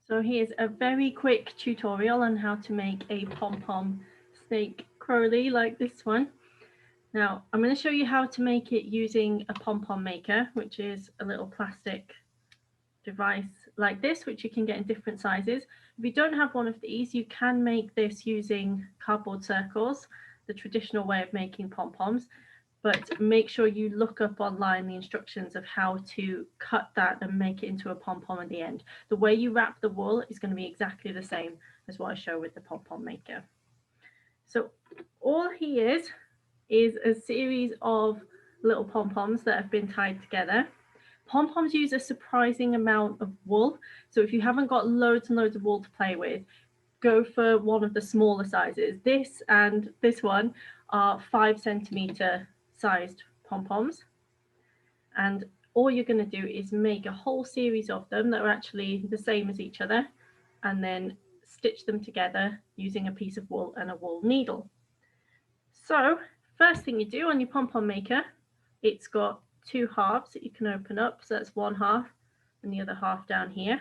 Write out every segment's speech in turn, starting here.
So here's a very quick tutorial on how to make a pom-pom snake Crowley like this one. Now I'm going to show you how to make it using a pom-pom maker, which is a little plastic device like this, which you can get in different sizes. If you don't have one of these, you can make this using cardboard circles, the traditional way of making pom-poms. But make sure you look up online the instructions of how to cut that and make it into a pom-pom at the end. The way you wrap the wool is going to be exactly the same as what I show with the pom-pom maker. So all he is a series of little pom-poms that have been tied together. Pom-poms use a surprising amount of wool. So if you haven't got loads and loads of wool to play with, go for one of the smaller sizes. This and this one are 5 centimeter sized pom-poms, and all you're going to do is make a whole series of them that are actually the same as each other, and then stitch them together using a piece of wool and a wool needle. So first thing you do on your pom-pom maker, it's got two halves that you can open up, so that's one half and the other half down here,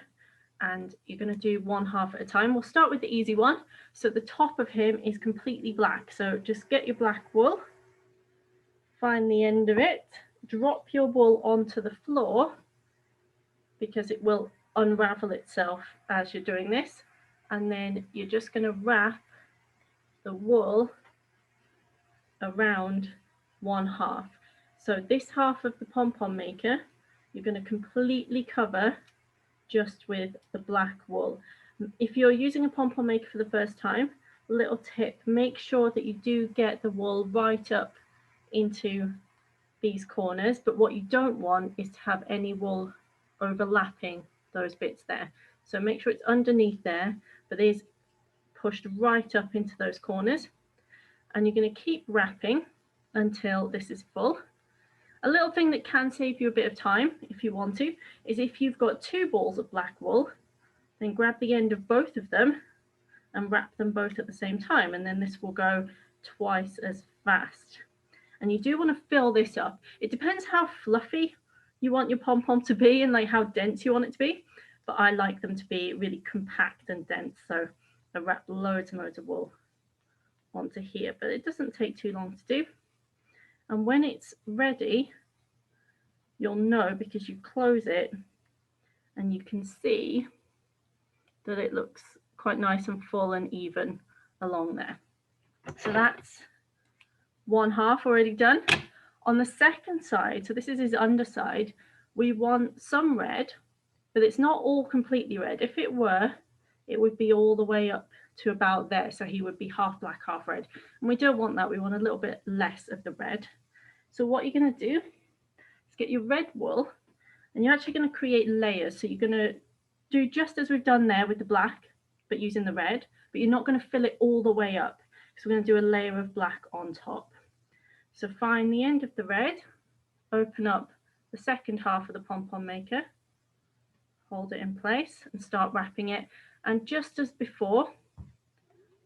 and you're going to do one half at a time. We'll start with the easy one. So the top of him is completely black, so just get your black wool, find the end of it, drop your wool onto the floor because it will unravel itself as you're doing this, and then you're just going to wrap the wool around one half. So this half of the pom-pom maker you're going to completely cover just with the black wool. If you're using a pom-pom maker for the first time, little tip, make sure that you do get the wool right up into these corners, but what you don't want is to have any wool overlapping those bits there. So make sure it's underneath there, but it is pushed right up into those corners, and you're going to keep wrapping until this is full. A little thing that can save you a bit of time if you want to is if you've got two balls of black wool, then grab the end of both of them and wrap them both at the same time, and then this will go twice as fast. And you do want to fill this up. It depends how fluffy you want your pom-pom to be and like how dense you want it to be, but I like them to be really compact and dense, so I wrap loads and loads of wool onto here, but it doesn't take too long to do. And when it's ready, you'll know because you close it and you can see that it looks quite nice and full and even along there. So that's one half already done. On the second side, so this is his underside, we want some red, but it's not all completely red. If it were, it would be all the way up to about there, so he would be half black, half red. And we don't want that, we want a little bit less of the red. So what you're going to do is get your red wool, and you're actually going to create layers. So you're going to do just as we've done there with the black, but using the red, but you're not going to fill it all the way up, because we're going to do a layer of black on top. So find the end of the red, open up the second half of the pom-pom maker, hold it in place and start wrapping it. And just as before,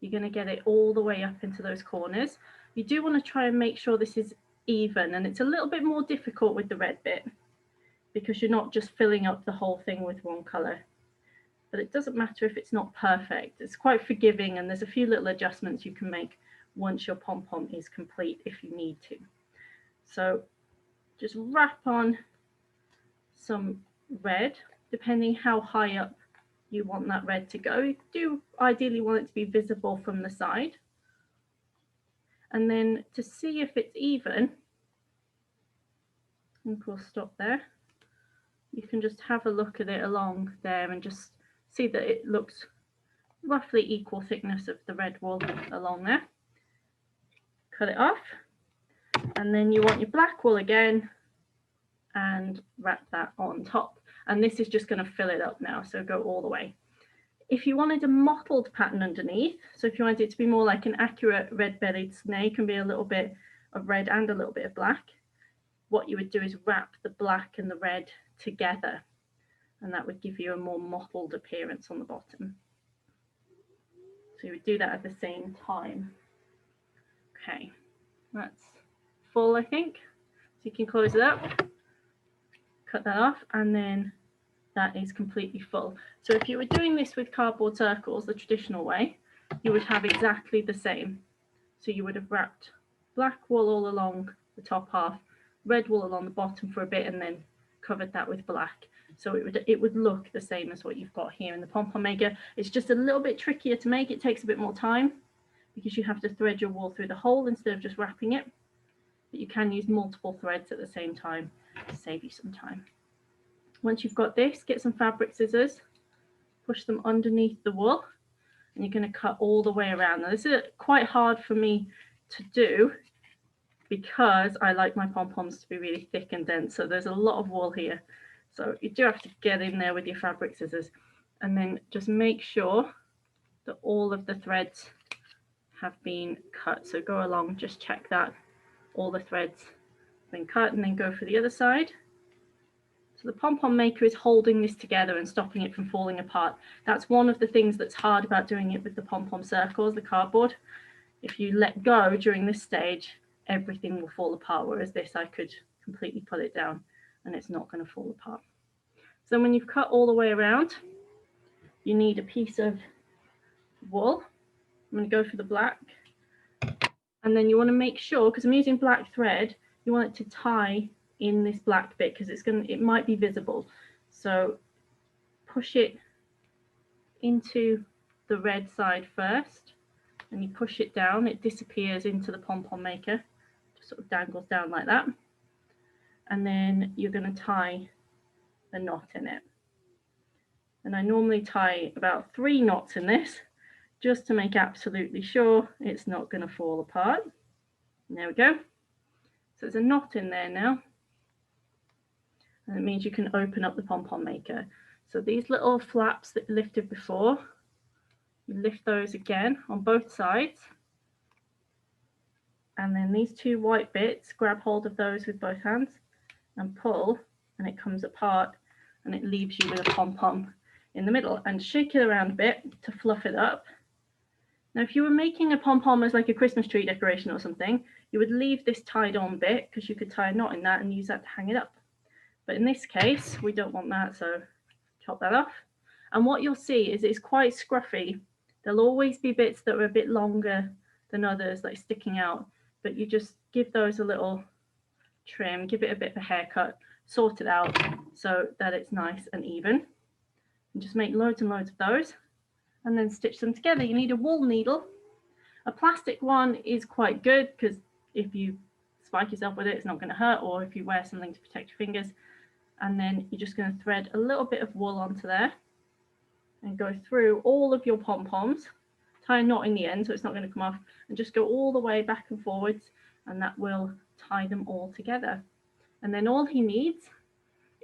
you're going to get it all the way up into those corners. You do want to try and make sure this is even, and it's a little bit more difficult with the red bit because you're not just filling up the whole thing with one colour. But it doesn't matter if it's not perfect. It's quite forgiving, and there's a few little adjustments you can make once your pom-pom is complete if you need to. So just wrap on some red, depending how high up you want that red to go. You do ideally want it to be visible from the side. And then to see if it's even, I think we'll stop there. You can just have a look at it along there and just see that it looks roughly equal thickness of the red wool along there. Cut it off, and then you want your black wool again and wrap that on top, and this is just going to fill it up now, so go all the way. If you wanted a mottled pattern underneath, so if you wanted it to be more like an accurate red-bellied snake and be a little bit of red and a little bit of black, what you would do is wrap the black and the red together, and that would give you a more mottled appearance on the bottom. So you would do that at the same time. Okay, that's full, I think. So you can close it up, cut that off, and then that is completely full. So if you were doing this with cardboard circles, the traditional way, you would have exactly the same. So you would have wrapped black wool all along the top half, red wool along the bottom for a bit, and then covered that with black. So it would look the same as what you've got here in the pom-pom maker. It's just a little bit trickier to make. It takes a bit more time because you have to thread your wool through the hole instead of just wrapping it. But you can use multiple threads at the same time to save you some time. Once you've got this, get some fabric scissors, push them underneath the wool, and you're going to cut all the way around. Now, this is quite hard for me to do because I like my pom-poms to be really thick and dense. So there's a lot of wool here. So you do have to get in there with your fabric scissors, and then just make sure that all of the threads have been cut. So go along, just check that all the threads have been cut, and then go for the other side. So the pom-pom maker is holding this together and stopping it from falling apart. That's one of the things that's hard about doing it with the pom-pom circles, the cardboard. If you let go during this stage, everything will fall apart, whereas this, I could completely pull it down and it's not going to fall apart. So when you've cut all the way around, you need a piece of wool. I'm going to go for the black. And then you want to make sure, because I'm using black thread, you want it to tie in this black bit because it might be visible. So push it into the red side first, and you push it down, it disappears into the pom-pom maker, just sort of dangles down like that. And then you're going to tie a knot in it. And I normally tie about 3 knots in this, just to make absolutely sure it's not going to fall apart. And there we go. So there's a knot in there now. And it means you can open up the pom-pom maker. So these little flaps that you lifted before, you lift those again on both sides. And then these 2 white bits, grab hold of those with both hands and pull, and it comes apart, and it leaves you with a pom-pom in the middle. And shake it around a bit to fluff it up. Now, if you were making a pom-pom as like a Christmas tree decoration or something, you would leave this tied on bit because you could tie a knot in that and use that to hang it up. But in this case, we don't want that, so chop that off. And what you'll see is it's quite scruffy. There'll always be bits that are a bit longer than others, like sticking out, but you just give those a little trim, give it a bit of a haircut, sort it out so that it's nice and even. And just make loads and loads of those and then stitch them together. You need a wool needle. A plastic one is quite good because if you spike yourself with it, it's not going to hurt, or if you wear something to protect your fingers. And then you're just going to thread a little bit of wool onto there and go through all of your pom-poms, tie a knot in the end so it's not going to come off, and just go all the way back and forwards, and that will tie them all together. And then all he needs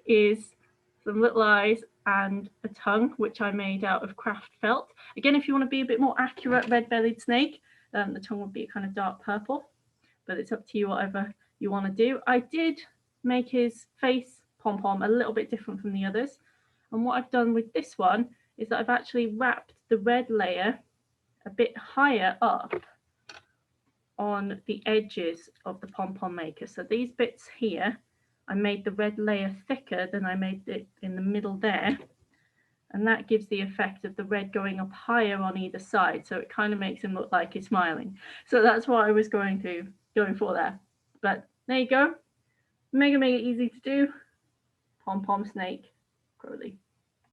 is some little eyes and a tongue, which I made out of craft felt. Again, if you want to be a bit more accurate red-bellied snake, the tongue would be a kind of dark purple, but it's up to you, whatever you want to do. I did make his face pom-pom a little bit different from the others, and what I've done with this one is that I've actually wrapped the red layer a bit higher up on the edges of the pom-pom maker. So these bits here, I made the red layer thicker than I made it in the middle there, and that gives the effect of the red going up higher on either side, so it kind of makes him look like he's smiling. So that's what I was going for there. But there you go, mega easy to do. Pom-pom snake, Crowley.